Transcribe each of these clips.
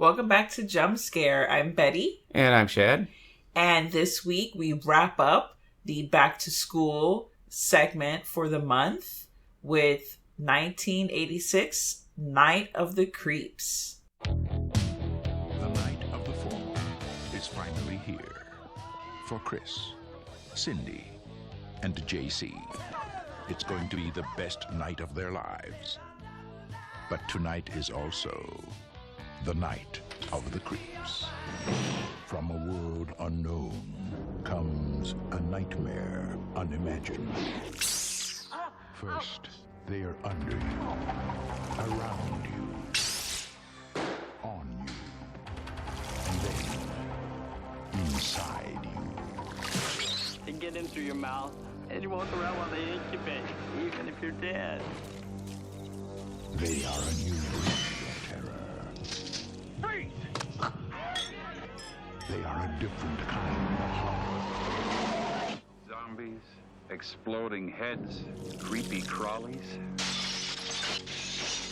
Welcome back to Jump Scare. I'm Betty. And I'm Chad. And this week we wrap up the back to school segment for the month with 1986 Night of the Creeps. The night of the fall is finally here for Chris, Cindy, and JC. It's going to be the best night of their lives. But tonight is also the night of the creeps. From a world unknown comes a nightmare unimagined. First, they are under you, around you, on you, and then inside you. They get in through your mouth, and you walk around while they incubate, even if you're dead. They are a new breed of terror. Freeze! They are a different kind of horror. Zombies, exploding heads, creepy crawlies.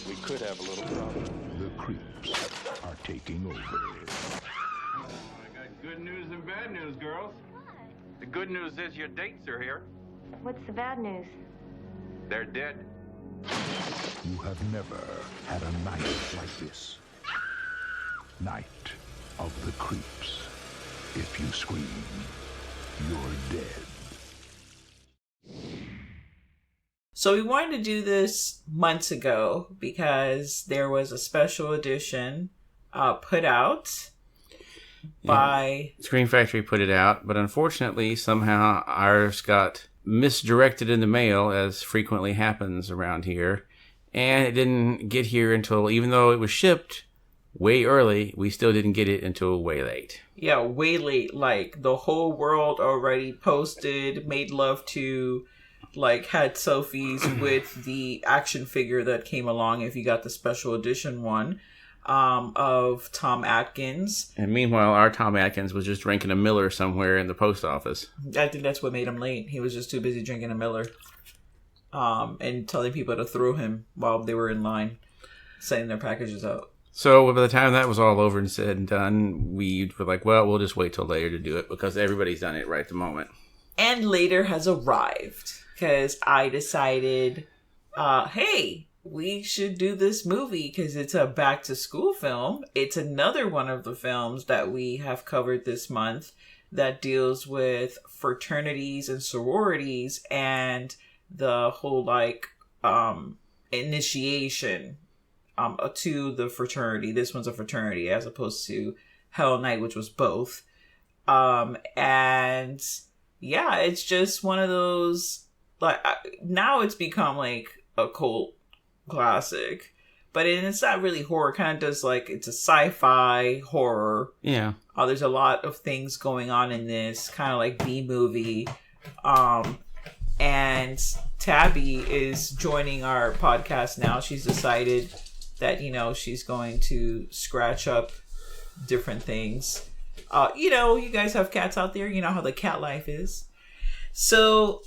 We could have a little problem. The creeps are taking over. I got good news and bad news, girls. The good news is your dates are here. What's the bad news? They're dead. You have never had a night like this. Night of the creeps. If you scream, you're dead. So we wanted to do this months ago because there was a special edition put out by... Scream Factory put it out, but unfortunately somehow ours got misdirected in the mail, as frequently happens around here, and it didn't get here until, even though it was shipped way early, we still didn't get it until way late. Yeah, way late. Like, the whole world already posted, made love to, like, had selfies with the action figure that came along if you got the special edition one of Tom Atkins. And meanwhile, our Tom Atkins was just drinking a Miller somewhere in the post office. I think that's what made him late. He was just too busy drinking a Miller and telling people to throw him while they were in line, sending their packages out. So by the time that was all over and said and done, we were like, well, we'll just wait till later to do it because everybody's done it right at the moment. And later has arrived because I decided, hey, we should do this movie because it's a back to school film. It's another one of the films that we have covered this month that deals with fraternities and sororities and the whole initiation to the fraternity. This one's a fraternity as opposed to Hell Night, which was both. And yeah, it's just one of those, like, now it's become like a cult classic, but it's not really horror. Kind of does, like, it's a sci-fi horror. Yeah. There's a lot of things going on in this, kind of like B-movie. And Tabby is joining our podcast now. She's decided that, she's going to scratch up different things. You guys have cats out there. You know how the cat life is. So,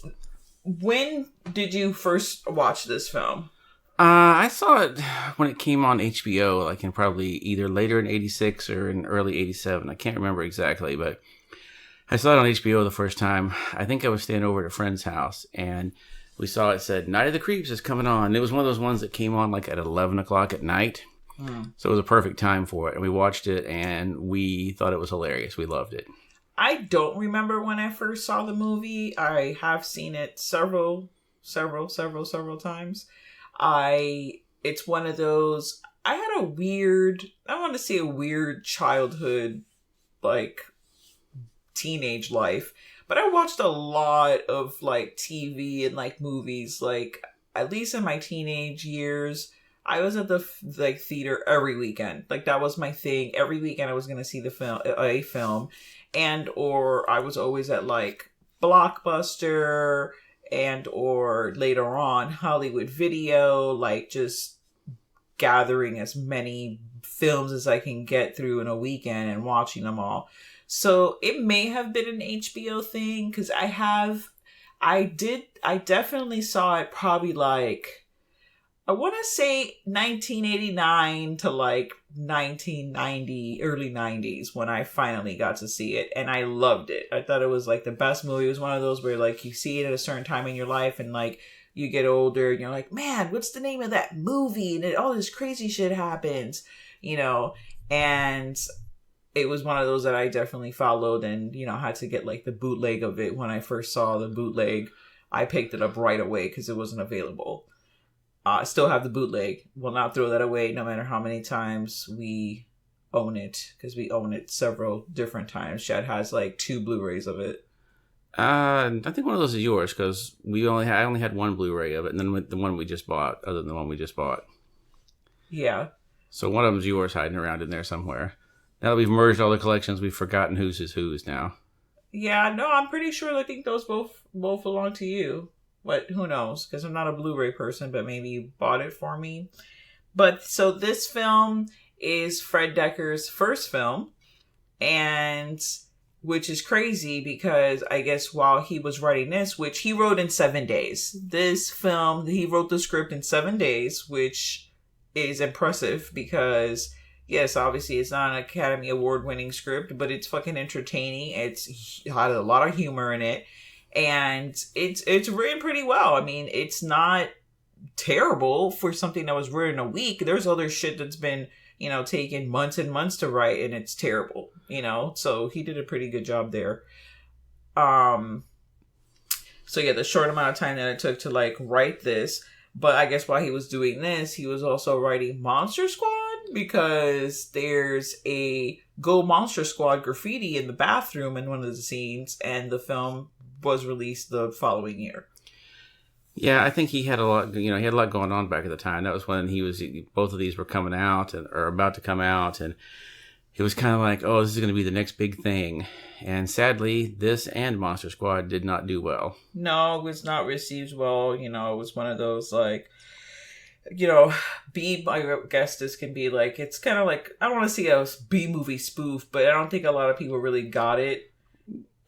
when did you first watch this film? I saw it when it came on HBO, like in probably either later in 86 or in early 87. I can't remember exactly, but I saw it on HBO the first time. I think I was staying over at a friend's house, and we saw it said, Night of the Creeps is coming on. And it was one of those ones that came on like at 11 o'clock at night. So it was a perfect time for it. And we watched it, and we thought it was hilarious. We loved it. I don't remember when I first saw the movie. I have seen it several times. It's one of those, I had a weird childhood, like, teenage life, but I watched a lot of, like, TV and, like, movies, like, at least in my teenage years. I was at the theater every weekend. Like, that was my thing. Every weekend I was going to see a film, and or I was always at, like, Blockbuster and or later on Hollywood Video, like, just gathering as many films as I can get through in a weekend and watching them all. So it may have been an HBO thing, because I definitely saw it probably like I want to say 1989 to like 1990, early 90s when I finally got to see it. And I loved it. I thought it was like the best movie. It was one of those where like you see it at a certain time in your life and like you get older and you're like, man, what's the name of that movie? And all this crazy shit happens, you know? And it was one of those that I definitely followed and, you know, had to get like the bootleg of it. When I first saw the bootleg, I picked it up right away because it wasn't available. I still have the bootleg. Will not throw that away no matter how many times we own it, because we own it several different times. Chad has like 2 Blu-rays of it. I think one of those is yours because I only had one Blu-ray of it, and then the one we just bought, other than the one we just bought. Yeah. So one of them's yours, hiding around in there somewhere. Now that we've merged all the collections, we've forgotten whose is whose now. Yeah, no, I'm pretty sure. I think those both belong to you. But who knows? Because I'm not a Blu-ray person, but maybe you bought it for me. But so this film is Fred Decker's first film, and which is crazy because I guess while he was writing this, which he wrote in 7 days, this film, he wrote the script in 7 days, which is impressive because, yes, obviously it's not an Academy Award winning script, but it's fucking entertaining. It's had a lot of humor in it. And it's written pretty well. I mean, it's not terrible for something that was written a week. There's other shit that's been, you know, taken months and months to write, and it's terrible, you know? So he did a pretty good job there. So yeah, the short amount of time that it took to, like, write this. But I guess while he was doing this, he was also writing Monster Squad, because there's a Go Monster Squad graffiti in the bathroom in one of the scenes, and the film was released the following year. Yeah, I think he had a lot. He had a lot going on back at the time. That was when both of these were coming out or about to come out, and it was kind of like, oh, this is going to be the next big thing. And sadly, this and Monster Squad did not do well. No, it was not received well. You know, it was one of those like, you know, I guess this can be like, it's kind of like, I don't want to see a B movie spoof, but I don't think a lot of people really got it.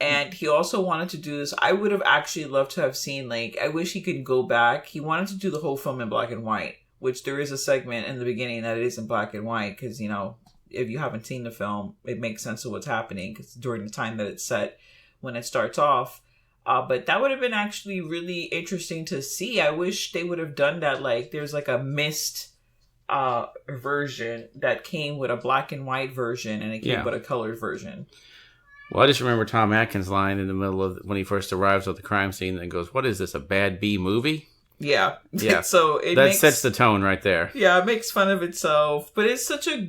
And he also wanted to do this. I would have actually loved to have seen, like, I wish he could go back. He wanted to do the whole film in black and white, which there is a segment in the beginning that it is in black and white. Because, you know, if you haven't seen the film, it makes sense of what's happening. Because during the time that it's set, when it starts off. But that would have been actually really interesting to see. I wish they would have done that. Like, there's like a missed version that came with a black and white version. And it came with a colored version. Well, I just remember Tom Atkins' line in the middle of when he first arrives at the crime scene and goes, "What is this, a bad B movie?" Yeah. Yeah. So that sets the tone right there. Yeah, it makes fun of itself, but it's such a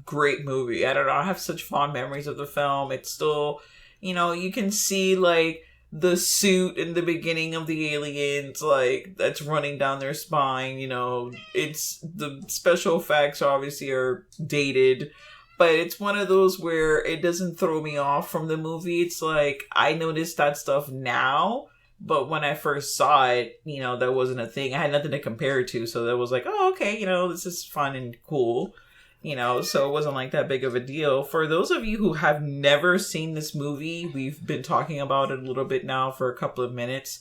great movie. I don't know. I have such fond memories of the film. It's still, you know, you can see like the suit in the beginning of the aliens, like that's running down their spine. You know, it's the special effects obviously are dated. But it's one of those where it doesn't throw me off from the movie. It's like, I noticed that stuff now, but when I first saw it, you know, that wasn't a thing. I had nothing to compare it to, so that was like, oh, okay, you know, this is fun and cool, you know, so it wasn't like that big of a deal. For those of you who have never seen this movie, we've been talking about it a little bit now for a couple of minutes,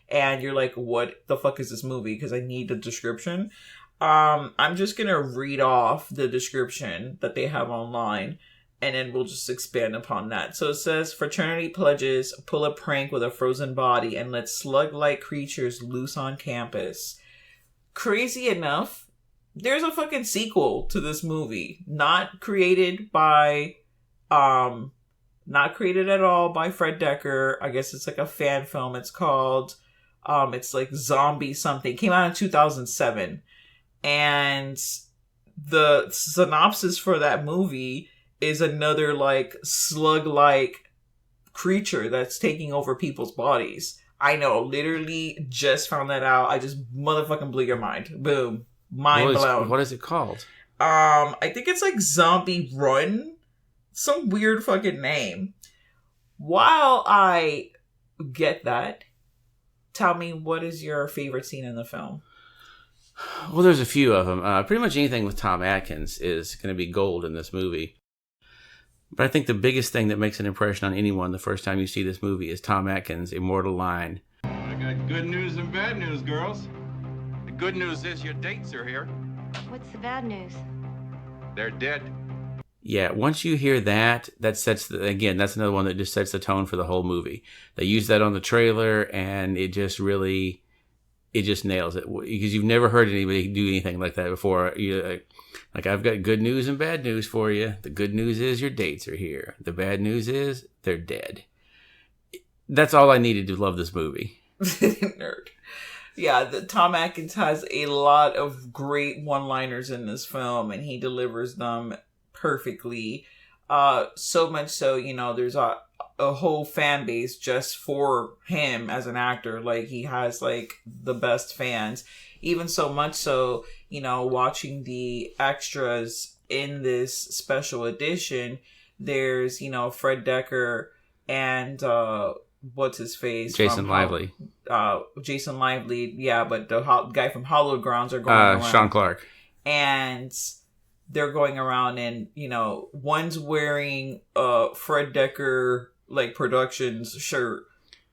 and you're like, what the fuck is this movie? Because I need the description. I'm just going to read off the description that they have online, and then we'll just expand upon that. So it says, fraternity pledges pull a prank with a frozen body and let slug-like creatures loose on campus. Crazy enough, there's a fucking sequel to this movie. Not created at all by Fred Decker. I guess it's like a fan film. It's called, it's like Zombie something. It came out in 2007. And the synopsis for that movie is another like slug-like creature that's taking over people's bodies. I know, literally just found that out. I just motherfucking blew your mind. Boom. Mind blown. What is it called? I think it's like Zombie Run. Some weird fucking name. While I get that, tell me, what is your favorite scene in the film? Well, there's a few of them. Pretty much anything with Tom Atkins is going to be gold in this movie. But I think the biggest thing that makes an impression on anyone the first time you see this movie is Tom Atkins' immortal line. I got good news and bad news, girls. The good news is your dates are here. What's the bad news? They're dead. Yeah, once you hear that, that sets again, that's another one that just sets the tone for the whole movie. They use that on the trailer, and it just nails it, because you've never heard anybody do anything like that before. Like, I've got good news and bad news for you. The good news is your dates are here. The bad news is they're dead. That's all I needed to love this movie. Nerd. Yeah, Tom Atkins has a lot of great one-liners in this film, and he delivers them perfectly. So much so, there's a whole fan base just for him as an actor. Like, he has like the best fans. Even so much so, watching the extras in this special edition, there's, Fred Decker and what's his face? Jason Lively. Jason Lively, yeah, but the guy from Hallowed Grounds are going around. Sean Clark. And they're going around, and one's wearing a Fred Decker like Productions shirt,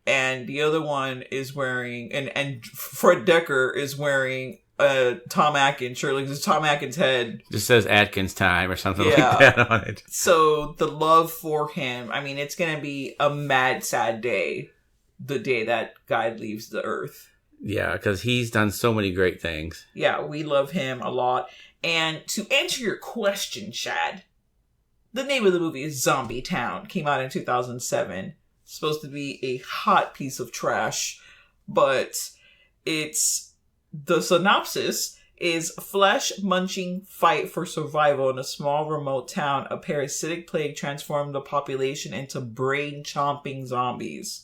and the other one is wearing and Fred Decker is wearing a Tom Atkins shirt, like this Tom Atkins head Just says Atkins time or something like that on it. So the love for him, I mean, it's gonna be a mad sad day, the day that guy leaves the earth. Yeah, because he's done so many great things. Yeah, we love him a lot. And to answer your question, Shad, the name of the movie is Zombie Town. Came out in 2007. It's supposed to be a hot piece of trash, but the synopsis is flesh-munching fight for survival in a small remote town. A parasitic plague transformed the population into brain-chomping zombies.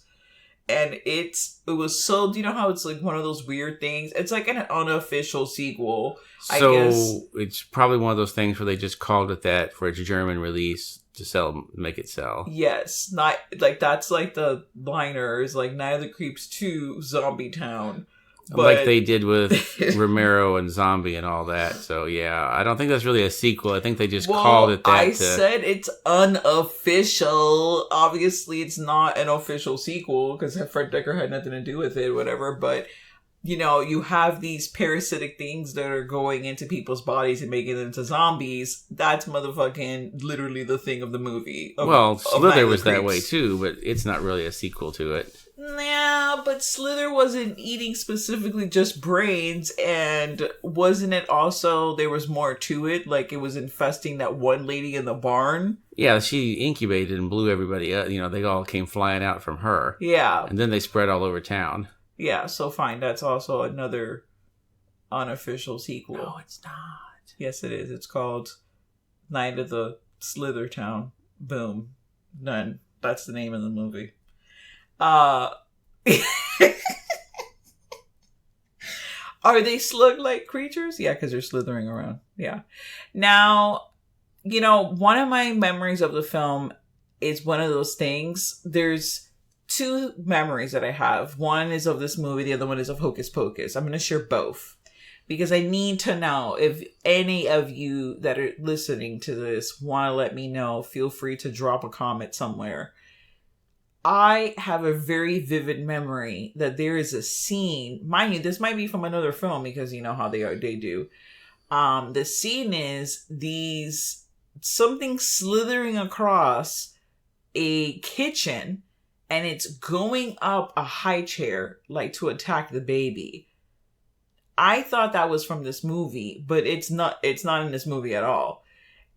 And it was so, do you know how it's like one of those weird things? It's like an unofficial sequel, I guess. So it's probably one of those things where they just called it that for its German release to make it sell. Yes, not like that's like the liner is like Night of the Creeps 2 Zombie Town. But like they did with Romero and Zombie and all that. So, yeah, I don't think that's really a sequel. I think they just called it that. Said it's unofficial. Obviously, it's not an official sequel because Fred Decker had nothing to do with it, whatever. But, you have these parasitic things that are going into people's bodies and making them into zombies. That's motherfucking literally the thing of the movie. Slither was that way too, but it's not really a sequel to it. Nah, but Slither wasn't eating specifically just brains, and wasn't it also, there was more to it? Like, it was infesting that one lady in the barn? Yeah, she incubated and blew everybody up. They all came flying out from her. Yeah. And then they spread all over town. Yeah, so fine. That's also another unofficial sequel. No, it's not. Yes, it is. It's called Night of the Slither Town. Boom. Done. That's the name of the movie. Are they slug-like creatures? Yeah, because they're slithering around. Yeah. Now, one of my memories of the film is one of those things. There's two memories that I have. One is of this movie. The other one is of Hocus Pocus. I'm going to share both because I need to know if any of you that are listening to this want to let me know. Feel free to drop a comment somewhere. I have a very vivid memory that there is a scene, mind you, this might be from another film because you know how they do. The scene is something slithering across a kitchen and it's going up a high chair like to attack the baby. I thought that was from this movie, but it's not in this movie at all.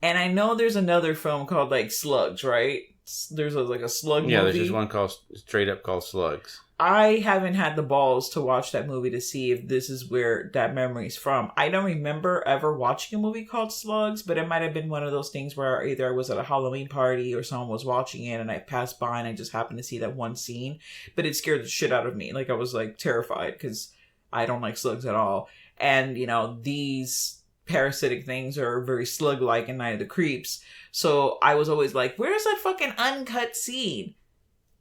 And I know there's another film called like Slugs, right? There's a slug movie. Yeah, there's just one straight up called Slugs. I haven't had the balls to watch that movie to see if this is where that memory's from. I don't remember ever watching a movie called Slugs, but it might have been one of those things where either I was at a Halloween party or someone was watching it and I passed by and I just happened to see that one scene. But it scared the shit out of me. Like, I was like terrified because I don't like slugs at all. And, these parasitic things are very slug-like in Night of the Creeps. So I was always like, where's that fucking uncut scene?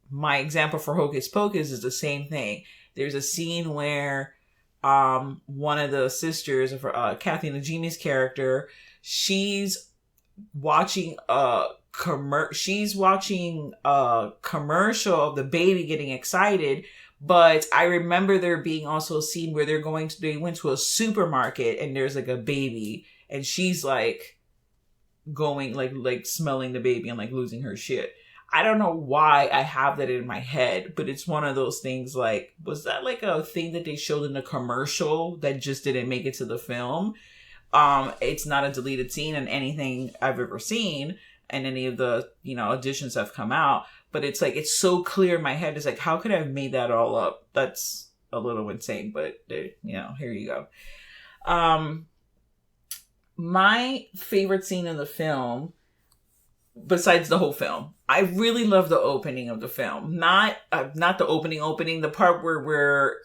My example for Hocus Pocus is the same thing. There's a scene where one of the sisters of Kathy Najimy's character, she's watching a commercial of the baby getting excited, But I remember there being also a scene where they went to a supermarket and there's like a baby and she's like going like smelling the baby and like losing her shit. I don't know why I have that in my head, but it's one of those things like, was that like a thing that they showed in a commercial that just didn't make it to the film? It's not a deleted scene in anything I've ever seen and any of the, auditions have come out, but it's like, it's so clear in my head. It's like, how could I have made that all up? That's a little insane, but here you go. My favorite scene in the film, besides the whole film, I really love the opening of the film. Not the opening, the part where we're,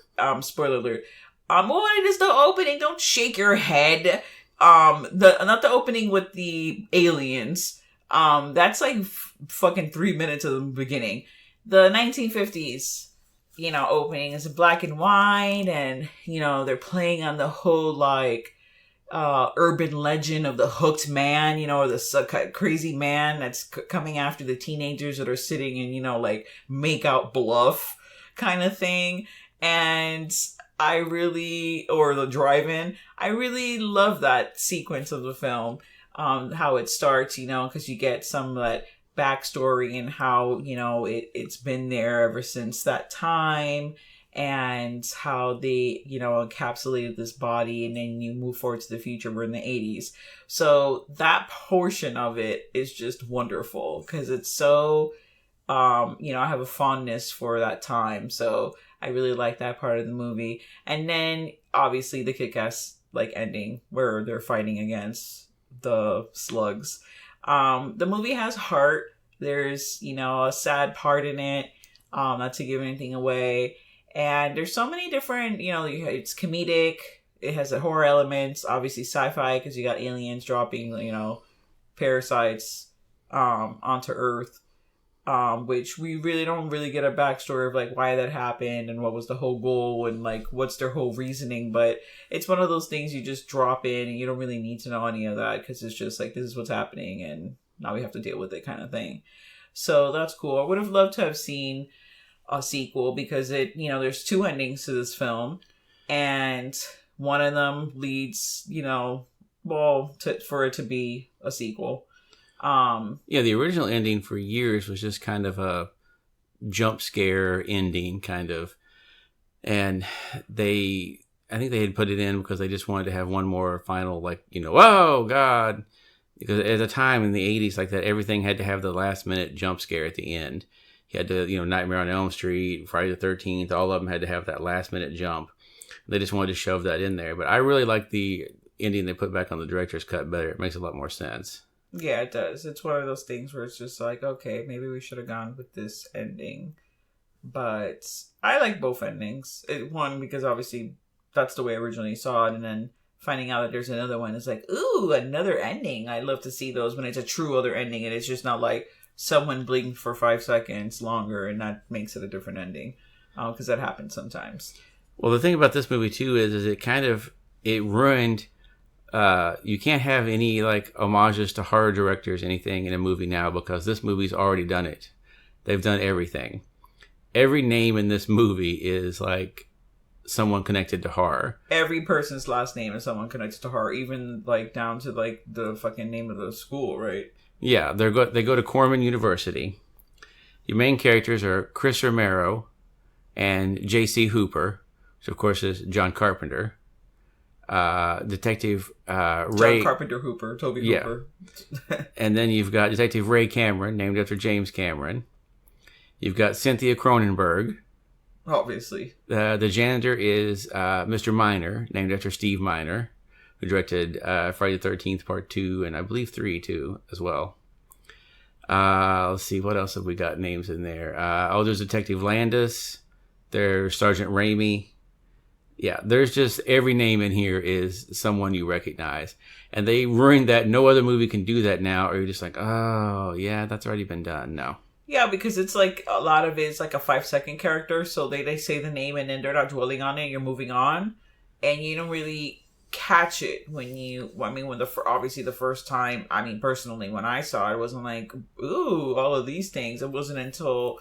spoiler alert. What is the opening? Don't shake your head. Not the opening with the aliens. That's like fucking 3 minutes of the beginning. The 1950s, opening is black and white, and they're playing on the whole like urban legend of the hooked man, or the crazy man that's coming after the teenagers that are sitting in, like make out bluff kind of thing. And or the drive-in, I really love that sequence of the film. How it starts, because you get some of that backstory and how, it's been there ever since that time, and how they, encapsulated this body, and then you move forward to the future. We're in the 80s. So that portion of it is just wonderful because it's so, I have a fondness for that time. So I really like that part of the movie. And then obviously the kick-ass like ending where they're fighting against the slugs. The movie has heart. There's, a sad part in it, not to give anything away. And there's so many different, it's comedic. It has a horror elements, obviously sci-fi because you got aliens dropping, parasites onto Earth, which we really don't get a backstory of like why that happened and what was the whole goal and like what's their whole reasoning. But it's one of those things you just drop in and you don't really need to know any of that because it's just like, this is what's happening and now we have to deal with it kind of thing. So that's cool. I would have loved to have seen a sequel because there's two endings to this film and one of them leads, for it to be a sequel. The original ending for years was just kind of a jump scare ending kind of. And I think they had put it in because they just wanted to have one more final, like, oh God. Because at the time in the 80s like that, everything had to have the last minute jump scare at the end. You had to, Nightmare on Elm Street, Friday the 13th, all of them had to have that last minute jump. They just wanted to shove that in there. But I really like the ending they put back on the director's cut better. It makes a lot more sense. Yeah, it does. It's one of those things where it's just like, okay, maybe we should have gone with this ending. But I like both endings. One, because obviously that's the way I originally saw it. And then finding out that there's another one is like, ooh, another ending. I love to see those when it's a true other ending. And it's just not like someone blinked for 5 seconds longer and that makes it a different ending. Because that happens sometimes. Well, the thing about this movie, too, is it ruined... you can't have any like homages to horror directors, anything in a movie now because this movie's already done it. They've done everything. Every name in this movie is like someone connected to horror. Every person's last name is someone connected to horror, even like down to like the fucking name of the school, right? Yeah, they go to Corman University. Your main characters are Chris Romero and J.C. Hooper, which of course is John Carpenter. Detective Ray... John Carpenter Hooper, Toby Hooper. And then you've got Detective Ray Cameron, named after James Cameron. You've got Cynthia Cronenberg. Obviously. The janitor is Mr. Miner, named after Steve Miner, who directed Friday the 13th Part 2, and I believe 3 too, as well. Let's see, what else have we got names in there? There's Detective Landis. There's Sergeant Ramey. Yeah, there's just every name in here is someone you recognize. And they ruined that. No other movie can do that now. Or you're just like, oh, yeah, that's already been done. No. Yeah, because it's like a lot of it's like a 5-second character. So they say the name and then they're not dwelling on it. You're moving on. And you don't really catch it obviously the first time, personally, when I saw it, it wasn't like, ooh, all of these things. It wasn't until...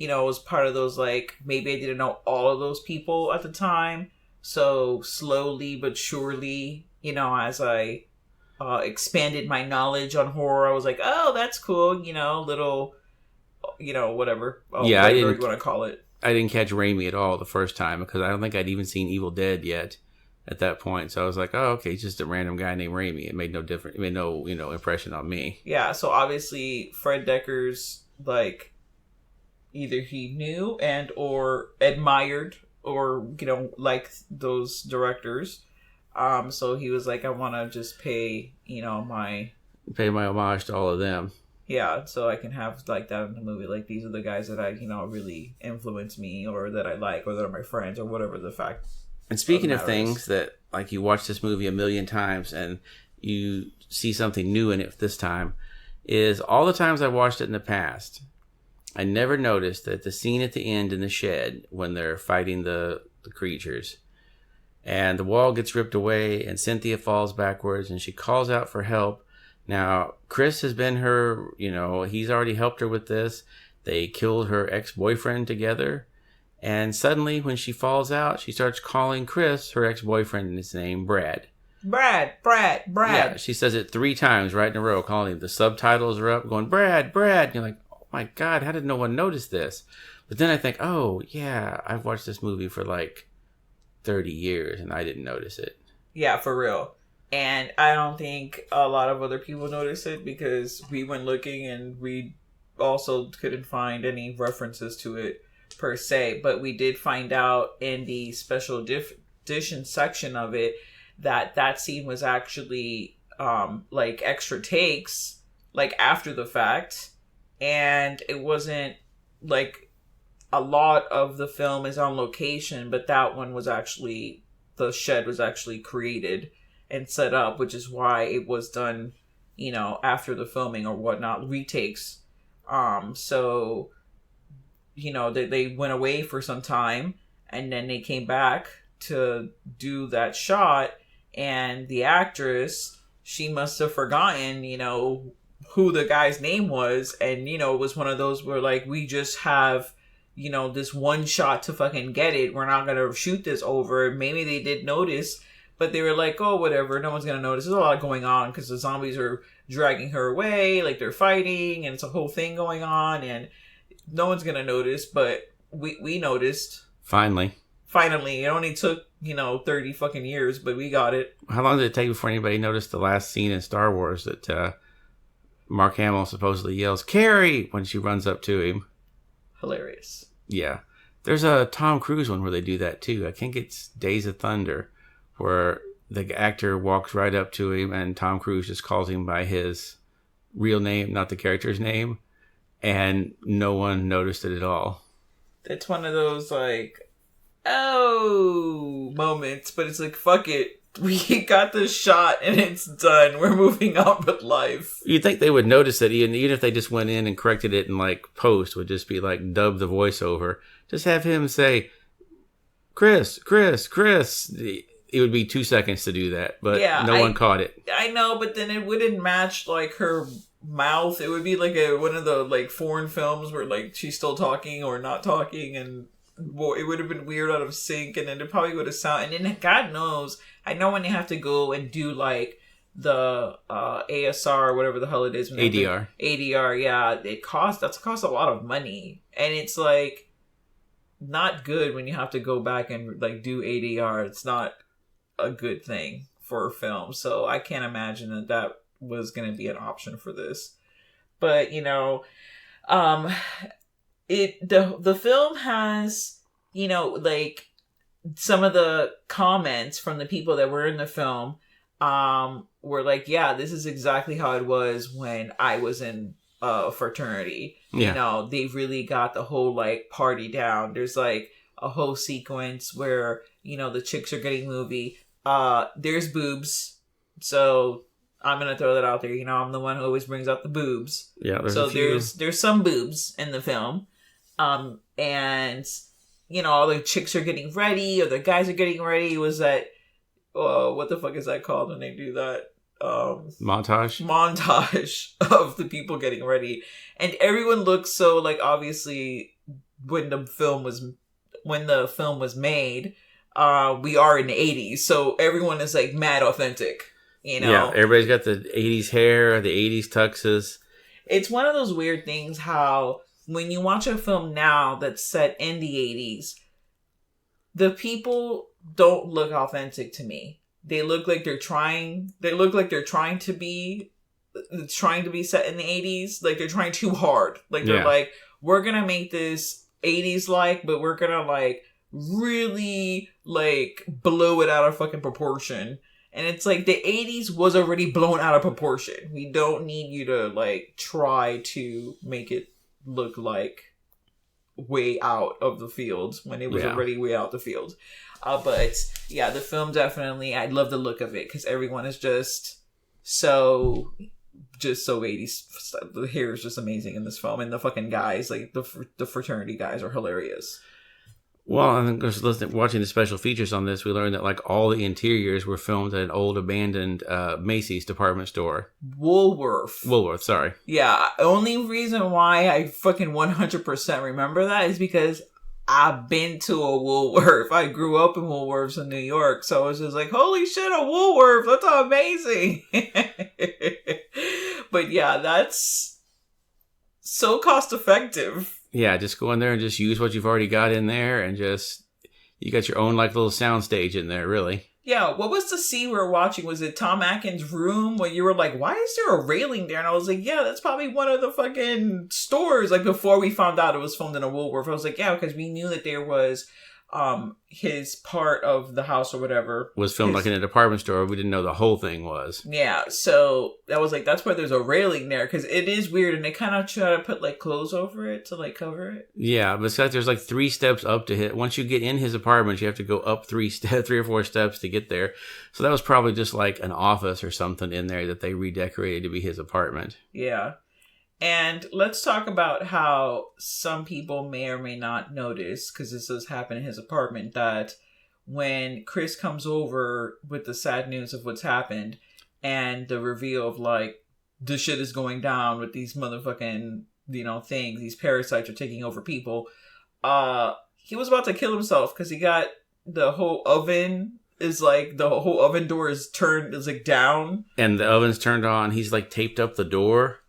was part of those, like, maybe I didn't know all of those people at the time. So slowly but surely, as I expanded my knowledge on horror, I was like, oh, that's cool, little, whatever. Yeah, whatever you want to call it. I didn't catch Raimi at all the first time because I don't think I'd even seen Evil Dead yet at that point. So I was like, oh, okay, he's just a random guy named Raimi. It made no difference. It made no, impression on me. Yeah, so obviously Fred Decker's, like, either he knew and or admired or, liked those directors. So he was like, I want to just pay my homage to all of them. Yeah, so I can have, like, that in the movie. Like, these are the guys that I, really influence me or that I like or that are my friends or whatever the fact. And speaking of things that, like, you watch this movie a million times and you see something new in it this time, is all the times I watched it in the past, I never noticed that the scene at the end in the shed when they're fighting the creatures and the wall gets ripped away and Cynthia falls backwards and she calls out for help. Now, Chris has been her, he's already helped her with this. They killed her ex-boyfriend together. And suddenly, when she falls out, she starts calling Chris, her ex-boyfriend, and his name, Brad. Brad. Yeah, she says it 3 times right in a row, calling him. The subtitles are up, going, Brad. And you're like, oh my God, how did no one notice this? But then I think, oh, yeah, I've watched this movie for like 30 years, and I didn't notice it. Yeah, for real. And I don't think a lot of other people noticed it because we went looking and we also couldn't find any references to it per se. But we did find out in the special edition section of it that scene was actually like extra takes, like after the fact. And it wasn't like a lot of the film is on location, but that one was actually, the shed was actually created and set up, which is why it was done, after the filming or whatnot, retakes. So, they went away for some time and then they came back to do that shot, and the actress, she must have forgotten, who the guy's name was, and, it was one of those where, like, we just have, this one shot to fucking get it. We're not gonna shoot this over. Maybe they did notice, but they were like, oh, whatever, no one's going to notice. There's a lot going on because the zombies are dragging her away, like they're fighting, and it's a whole thing going on, and no one's going to notice, but we noticed. Finally. It only took, 30 fucking years, but we got it. How long did it take before anybody noticed the last scene in Star Wars that Mark Hamill supposedly yells, Carrie, when she runs up to him? Hilarious. Yeah. There's a Tom Cruise one where they do that too. I think it's Days of Thunder, where the actor walks right up to him and Tom Cruise just calls him by his real name, not the character's name, and no one noticed it at all. It's one of those, like, oh, moments, but it's like, fuck it. We got this shot and it's done. We're moving on with life. You'd think they would notice it, even if they just went in and corrected it and, like, post, would just be like, dub the voiceover. Just have him say, Chris. It would be 2 seconds to do that, but no one caught it. I know, but then it wouldn't match, like, her mouth. It would be like one of the, like, foreign films where, like, she's still talking or not talking, and it would have been weird out of sync, and then it probably would have sounded, and then God knows, I know when you have to go and do, like, the ASR or whatever the hell it is. ADR. ADR, yeah. That's cost a lot of money, and it's, like, not good when you have to go back and, like, do ADR. It's not a good thing for a film, so I can't imagine that was going to be an option for this. But the film has, like, some of the comments from the people that were in the film were like, yeah, this is exactly how it was when I was in a fraternity. Yeah. They really got the whole, like, party down. There's, like, a whole sequence where, the chicks are getting movie. There's boobs, so I'm gonna throw that out there. I'm the one who always brings out the boobs. Yeah, there's some boobs in the film, and all the chicks are getting ready or the guys are getting ready. Was that what the fuck is that called when they do that? Montage of the people getting ready, and everyone looks so, like, obviously when the film was made. We are in the 80s, so everyone is like mad authentic, you know? Yeah, everybody's got the 80s hair, the 80s tuxes. It's one of those weird things how when you watch a film now that's set in the 80s, the people don't look authentic to me. They look like they're trying to be set in the 80s. Like they're trying too hard. Like they're like, we're gonna make this 80s like, but we're gonna like really like blow it out of fucking proportion. And it's like the 80s was already blown out of proportion. We don't need you to like try to make it look like way out of the field when it was already way out the field. But yeah, the film definitely, I love the look of it because everyone is just so 80s. The hair is just amazing in this film, and the fucking guys, like the fraternity guys, are hilarious. Well, I think watching the special features on this, we learned that like all the interiors were filmed at an old abandoned Macy's department store. Woolworths, sorry. Yeah, only reason why I fucking 100% remember that is because I've been to a Woolworth. I grew up in Woolworths in New York, so I was just like, holy shit, a Woolworth, that's amazing. But yeah, that's so cost effective. Yeah, just go in there and just use what you've already got in there, and just you got your own like little sound stage in there, really. Yeah, what was the scene we were watching? Was it Tom Atkins' room where you were like, why is there a railing there? And I was like, yeah, that's probably one of the fucking stores. Like before we found out it was filmed in a Woolworth, I was like, yeah, because we knew that there was his part of the house or whatever was filmed like in a department store. We didn't know the whole thing was. Yeah, so that was like, that's why there's a railing there, because it is weird, and they kind of try to put like clothes over it to like cover it. Yeah, but it's like there's like 3 steps up to hit. Once you get in his apartment, you have to go up 3 or 4 steps to get there. So that was probably just like an office or something in there that they redecorated to be his apartment. Yeah. And let's talk about how some people may or may not notice, because this does happen in his apartment, that when Chris comes over with the sad news of what's happened and the reveal of like, the shit is going down with these motherfucking, things, these parasites are taking over people, he was about to kill himself because he got the whole oven door is like down. And the oven's turned on. He's like taped up the door.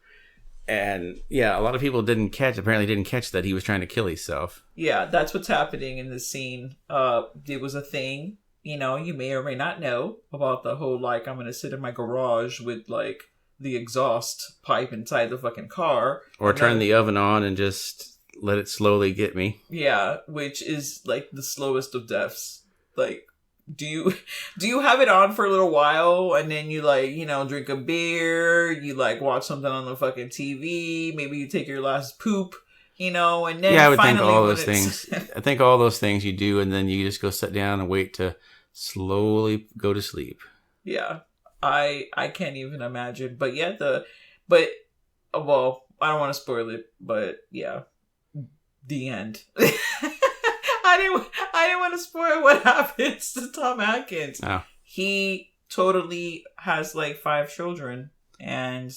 And yeah, a lot of people apparently didn't catch that he was trying to kill himself. Yeah, that's what's happening in this scene. It was a thing, you may or may not know about the whole, like, I'm going to sit in my garage with, like, the exhaust pipe inside the fucking car. Or turn the oven on and just let it slowly get me. Yeah, which is, like, the slowest of deaths. Like, do you have it on for a little while and then you like, drink a beer, you like watch something on the fucking TV, maybe you take your last poop, and then I would think all those things. I think all those things you do, and then you just go sit down and wait to slowly go to sleep. Yeah, I can't even imagine. But yeah, well, I don't want to spoil it, but yeah, the end. I didn't want to spoil what happens to Tom Atkins. Oh. He totally has like 5 children and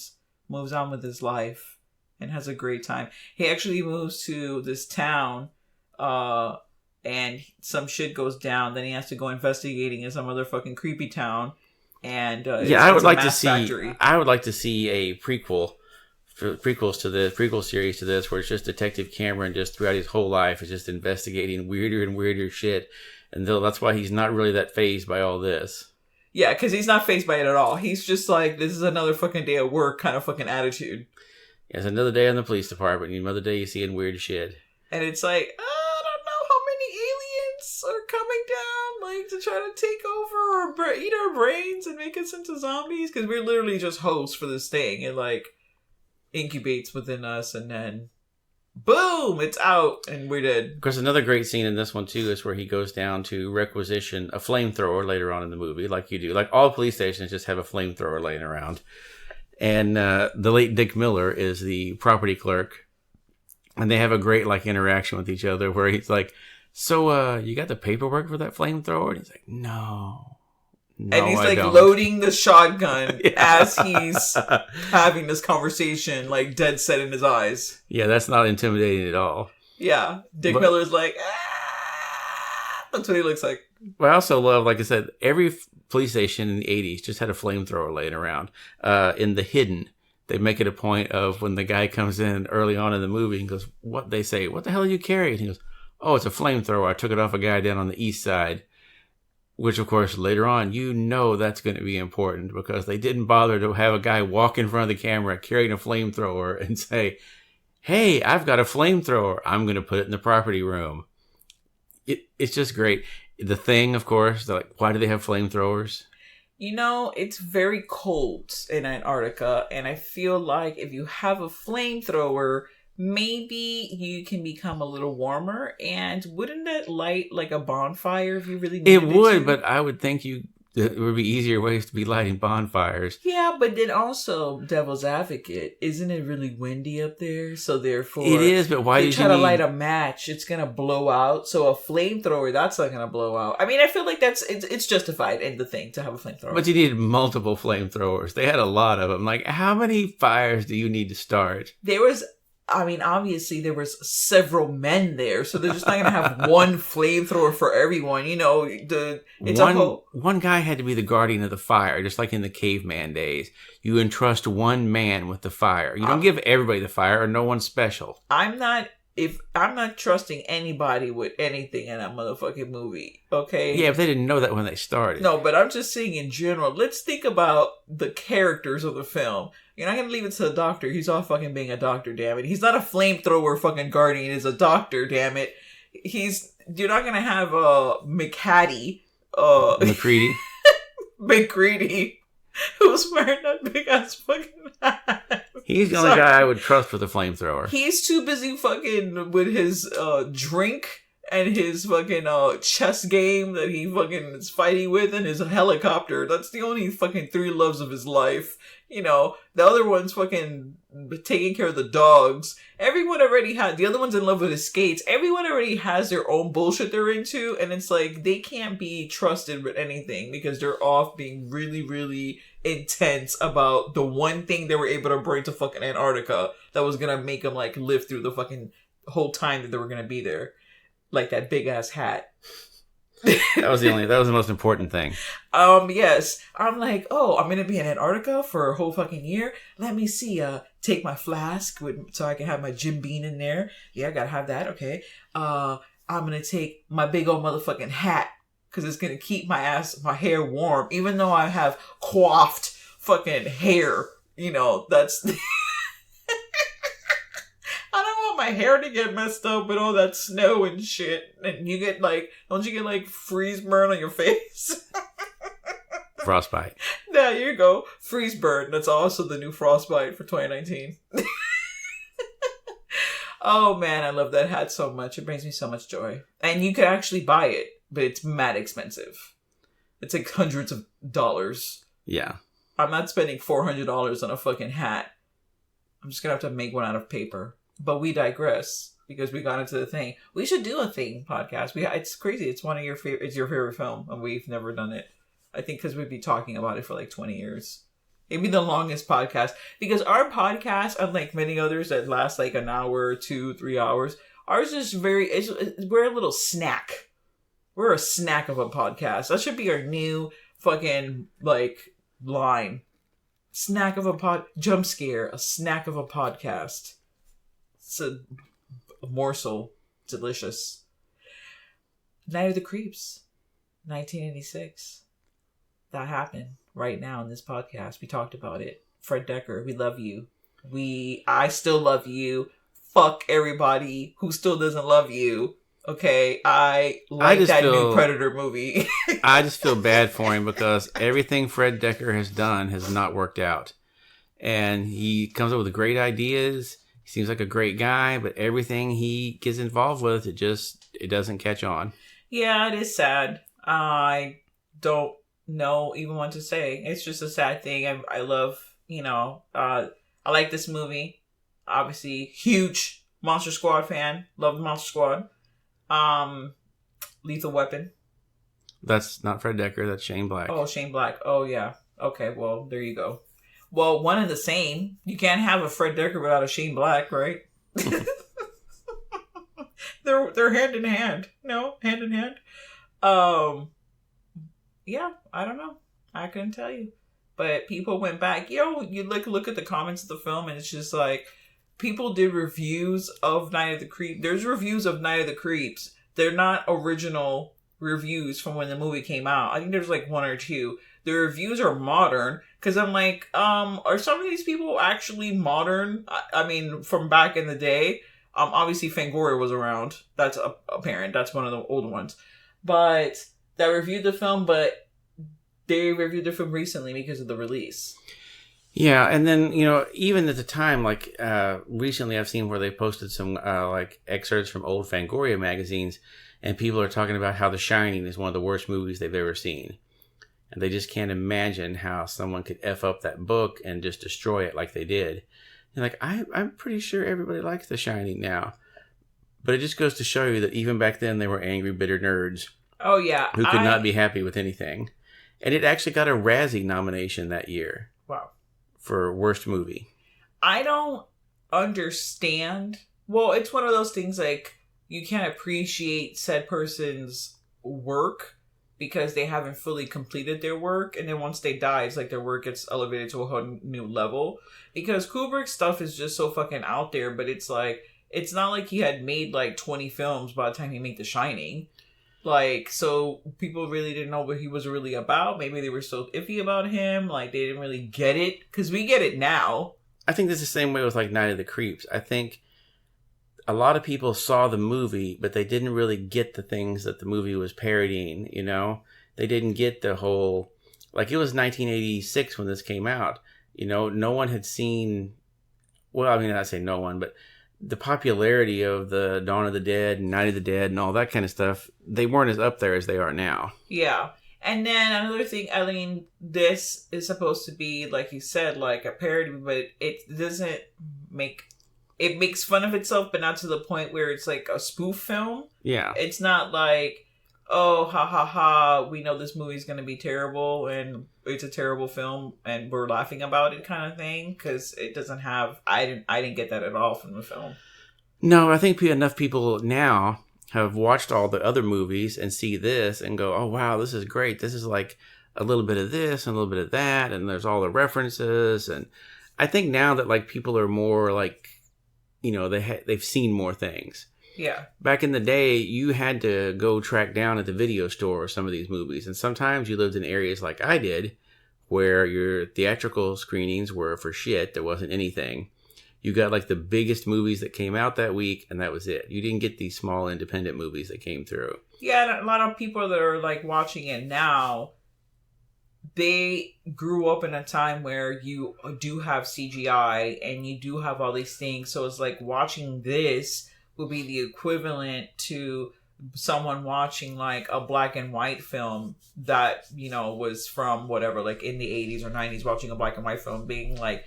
moves on with his life and has a great time. He actually moves to this town and some shit goes down. Then he has to go investigating in some other fucking creepy town. And I would like to see a prequel to the prequel series to this, where it's just Detective Cameron just throughout his whole life is just investigating weirder and weirder shit, and that's why he's not really that fazed by all this. Yeah, because he's not fazed by it at all. He's just like, this is another fucking day at work kind of fucking attitude. Yeah, it's another day in the police department, another day you're seeing weird shit. And it's like, I don't know how many aliens are coming down, like, to try to take over or eat our brains and make us into zombies, because we're literally just hosts for this thing, and like, incubates within us, and then boom, it's out and we're dead. Of course, another great scene in this one too is where he goes down to requisition a flamethrower later on in the movie, like you do. Like all police stations just have a flamethrower laying around. And the late Dick Miller is the property clerk, and they have a great like interaction with each other where he's like, so you got the paperwork for that flamethrower? And he's like, no, and he's like loading the shotgun as he's having this conversation, like dead set in his eyes. Yeah, that's not intimidating at all. Yeah. Dick But- Miller's like, ah! That's what he looks like. But I also love, like I said, every police station in the 80s just had a flamethrower laying around. In The Hidden, they make it a point of when the guy comes in early on in the movie and goes, what they say, what the hell are you carrying? He goes, oh, it's a flamethrower. I took it off a guy down on the east side. Which, of course, later on, that's going to be important because they didn't bother to have a guy walk in front of the camera carrying a flamethrower and say, hey, I've got a flamethrower. I'm going to put it in the property room. It's just great. The Thing, of course, they're like, why do they have flamethrowers? It's very cold in Antarctica, and I feel like if you have a flamethrower, maybe you can become a little warmer. And wouldn't that light like a bonfire if you really needed It would, to? but I would think there would be easier ways to be lighting bonfires. Yeah, but then also, devil's advocate, isn't it really windy up there? So therefore, It is, but why they did try you to need... light a match, it's gonna blow out. So a flamethrower, that's not gonna blow out. I mean, I feel like it's justified in The Thing to have a flamethrower. But you needed multiple flamethrowers. They had a lot of them. Like, how many fires do you need to start? Obviously there was several men there, so they're just not gonna have one flamethrower for everyone. One guy had to be the guardian of the fire, just like in the caveman days. You entrust one man with the fire. You don't give everybody the fire, or no one's special. I'm not trusting anybody with anything in that motherfucking movie. Okay. Yeah, if they didn't know that when they started. No, but I'm just saying in general. Let's think about the characters of the film. You're not gonna leave it to the doctor. He's all fucking being a doctor, damn it. He's not a flamethrower fucking guardian. He's a doctor, damn it. You're not gonna have McCaddy, McCready. McCready, who's wearing that big ass fucking hat. He's the only guy I would trust with a flamethrower. He's too busy fucking with his drink and his fucking chess game that he fucking is fighting with, and his helicopter. That's the only fucking three loves of his life. The other one's fucking taking care of the dogs. Everyone already had, the other one's in love with his skates. Everyone already has their own bullshit they're into, and it's like, they can't be trusted with anything because they're off being really, really intense about the one thing they were able to bring to fucking Antarctica that was gonna make them like live through the fucking whole time that they were gonna be there. Like that big ass hat. That was the most important thing. Yes. I'm like, oh, I'm gonna be in Antarctica for a whole fucking year. Let me see, take my flask so I can have my Jim Beam in there. Yeah, I gotta have that, okay. I'm gonna take my big old motherfucking hat, because it's gonna keep my hair warm, even though I have coiffed fucking hair. That's I don't want my hair to get messed up with all that snow and shit. And don't you get like freeze burn on your face? Frostbite. There you go. Freeze burn. That's also the new frostbite for 2019. Oh man, I love that hat so much. It brings me so much joy. And you could actually buy it, but it's mad expensive. It's like hundreds of dollars. Yeah. I'm not spending $400 on a fucking hat. I'm just gonna have to make one out of paper. But we digress because we got into The Thing. We should do a Thing podcast. It's crazy. It's one of your favorite. It's your favorite film, and we've never done it. I think because we'd be talking about it for like 20 years. It'd be the longest podcast because our podcast, unlike many others that last like an hour, 2-3 hours, ours is we're a little snack. We're a snack of a podcast. That should be our new fucking like line. Snack of a jump scare. A snack of a podcast. It's a morsel. Delicious. Night of the Creeps. 1986. That happened right now in this podcast. We talked about it. Fred Decker, we love you. I still love you. Fuck everybody who still doesn't love you. Okay, I like that new Predator movie. I just feel bad for him because everything Fred Decker has done has not worked out. And he comes up with great ideas. He seems like a great guy, but everything he gets involved with, it doesn't catch on. Yeah, it is sad. I don't know even what to say. It's just a sad thing. I love, I like this movie. Obviously, huge Monster Squad fan. Love Monster Squad. Lethal Weapon. That's not Fred Decker. That's Shane Black. Oh, Shane Black. Oh, yeah. Okay, well, there you go. Well, one and the same. You can't have a Fred Decker without a Shane Black, right? they're hand in hand. No, hand in hand. Yeah, I don't know. I couldn't tell you. But people went back. You look at the comments of the film, and it's just like people did reviews of Night of the Creeps. There's reviews of Night of the Creeps. They're not original reviews from when the movie came out. I think there's like one or two. The reviews are modern because I'm like, are some of these people actually modern? I mean, from back in the day. Obviously Fangoria was around. That's apparent. That's one of the old ones. But that reviewed the film, but they reviewed the film recently because of the release. Yeah, and then, even at the time, like, recently I've seen where they posted some, like, excerpts from old Fangoria magazines, and people are talking about how The Shining is one of the worst movies they've ever seen. And they just can't imagine how someone could F up that book and just destroy it like they did. And like, I'm pretty sure everybody likes The Shining now. But it just goes to show you that even back then they were angry, bitter nerds. Oh, yeah. Who could not be happy with anything. And it actually got a Razzie nomination that year. Wow. For worst movie. I don't understand. Well, it's one of those things like you can't appreciate said person's work because they haven't fully completed their work, and then once they die, it's like their work gets elevated to a whole new level. Because Kubrick's stuff is just so fucking out there, but it's like it's not like he had made like 20 films by the time he made The Shining. Like, so people really didn't know what he was really about. Maybe they were so iffy about him. Like, they didn't really get it. Because we get it now. I think this is the same way with, like, Night of the Creeps. I think a lot of people saw the movie, but they didn't really get the things that the movie was parodying, They didn't get the whole... Like, it was 1986 when this came out. No one had seen... Well, I mean, I say no one, but... The popularity of the Dawn of the Dead and Night of the Dead and all that kind of stuff, they weren't as up there as they are now. Yeah. And then another thing, I mean, this is supposed to be, like you said, like a parody, but it doesn't make... It makes fun of itself, but not to the point where it's like a spoof film. Yeah. It's not like, oh, ha ha ha, we know this movie's going to be terrible and it's a terrible film and we're laughing about it kind of thing. Because it doesn't have, I didn't get that at all from the film. No, I think enough people now have watched all the other movies and see this and go, oh wow, this is great. This is like a little bit of this and a little bit of that. And there's all the references. And I think now that like people are more like, they've seen more things. Yeah. Back in the day, you had to go track down at the video store some of these movies. And sometimes you lived in areas like I did, where your theatrical screenings were for shit. There wasn't anything. You got like the biggest movies that came out that week, and that was it. You didn't get these small independent movies that came through. Yeah, and a lot of people that are like watching it now, they grew up in a time where you do have CGI and you do have all these things. So it's like watching this would be the equivalent to someone watching like a black and white film that, was from whatever, like in the 80s or 90s, watching a black and white film being like,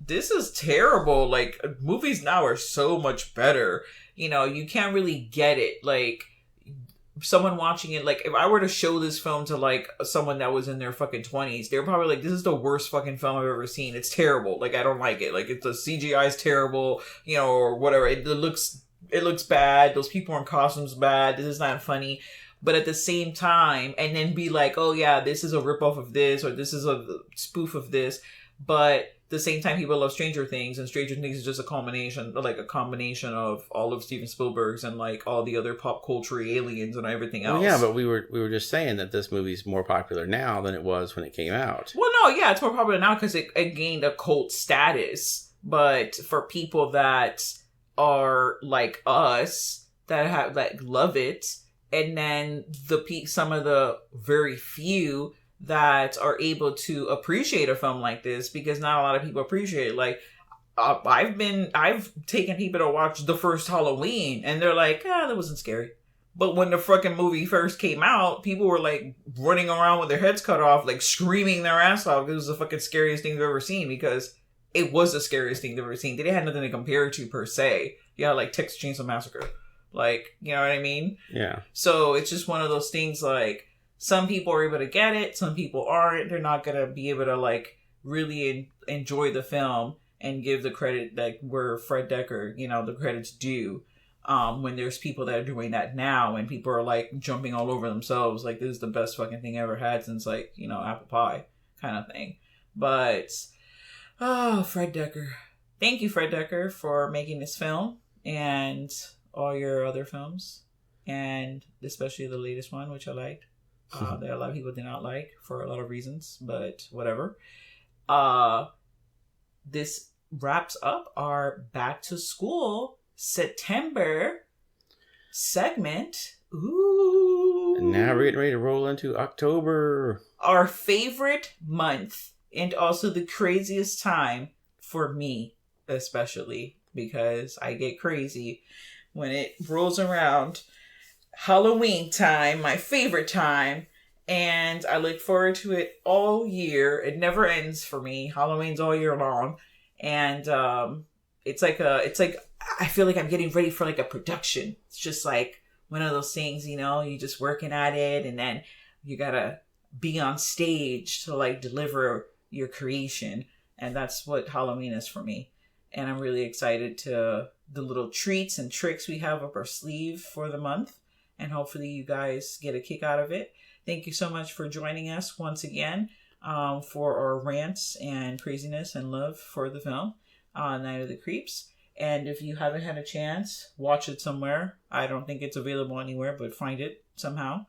this is terrible. Like, movies now are so much better. You can't really get it. Like, someone watching it, like, if I were to show this film to like someone that was in their fucking 20s, they're probably like, this is the worst fucking film I've ever seen. It's terrible. Like, I don't like it. Like, if the CGI is terrible, or whatever. It looks bad. Those people in costumes bad. This is not funny. But at the same time, and then be like, oh yeah, this is a ripoff of this, or this is a spoof of this. But at the same time, people love Stranger Things, and Stranger Things is just a combination of all of Steven Spielberg's and like all the other pop culture aliens and everything else. Well, yeah, but we were just saying that this movie's more popular now than it was when it came out. Well, no, yeah, it's more popular now because it gained a cult status. But for people that are like us that have like love it, and then some of the very few that are able to appreciate a film like this, because not a lot of people appreciate it. Like, I've taken people to watch the first Halloween, and they're like, that wasn't scary. But when the fucking movie first came out, people were like running around with their heads cut off, like screaming their ass off. It was the fucking scariest thing they've ever seen, because it was the scariest thing they've ever seen. They didn't have nothing to compare it to per se. Yeah, like Texas Chainsaw Massacre. Like, you know what I mean? Yeah. So it's just one of those things, like, some people are able to get it, some people aren't. They're not going to be able to, like, really enjoy the film and give the credit, like, where Fred Decker, the credit's due. When there's people that are doing that now, and people are like jumping all over themselves, like this is the best fucking thing I ever had since like, you know, apple pie kind of thing. But Fred Decker. Thank you, Fred Decker, for making this film and all your other films, and especially the latest one, which I liked. That a lot of people did not like for a lot of reasons, but whatever. This wraps up our back to school September segment. Ooh. And now we're getting ready to roll into October. Our favorite month, and also the craziest time for me, especially because I get crazy when it rolls around. Halloween time, my favorite time, and I look forward to it all year. It never ends for me. Halloween's all year long, and it's like I feel like I'm getting ready for like a production. It's just like one of those things, you know, you're just working at it, and then you gotta be on stage to like deliver your creation, and that's what Halloween is for me. And I'm really excited to the little treats and tricks we have up our sleeve for the month. And hopefully you guys get a kick out of it. Thank you so much for joining us once again for our rants and craziness and love for the film, Night of the Creeps. And if you haven't had a chance, watch it somewhere. I don't think it's available anywhere, but find it somehow.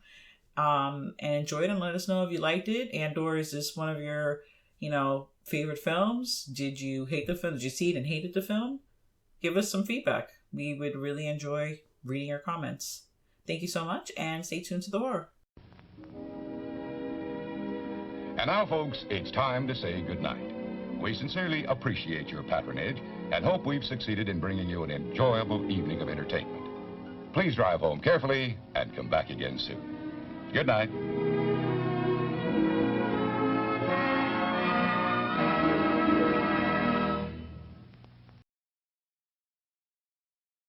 And enjoy it, and let us know if you liked it. And or is this one of your, you know, favorite films? Did you hate the film? Did you see it and hated the film? Give us some feedback. We would really enjoy reading your comments. Thank you so much, and stay tuned to the horror. And now, folks, it's time to say goodnight. We sincerely appreciate your patronage and hope we've succeeded in bringing you an enjoyable evening of entertainment. Please drive home carefully and come back again soon. Good night.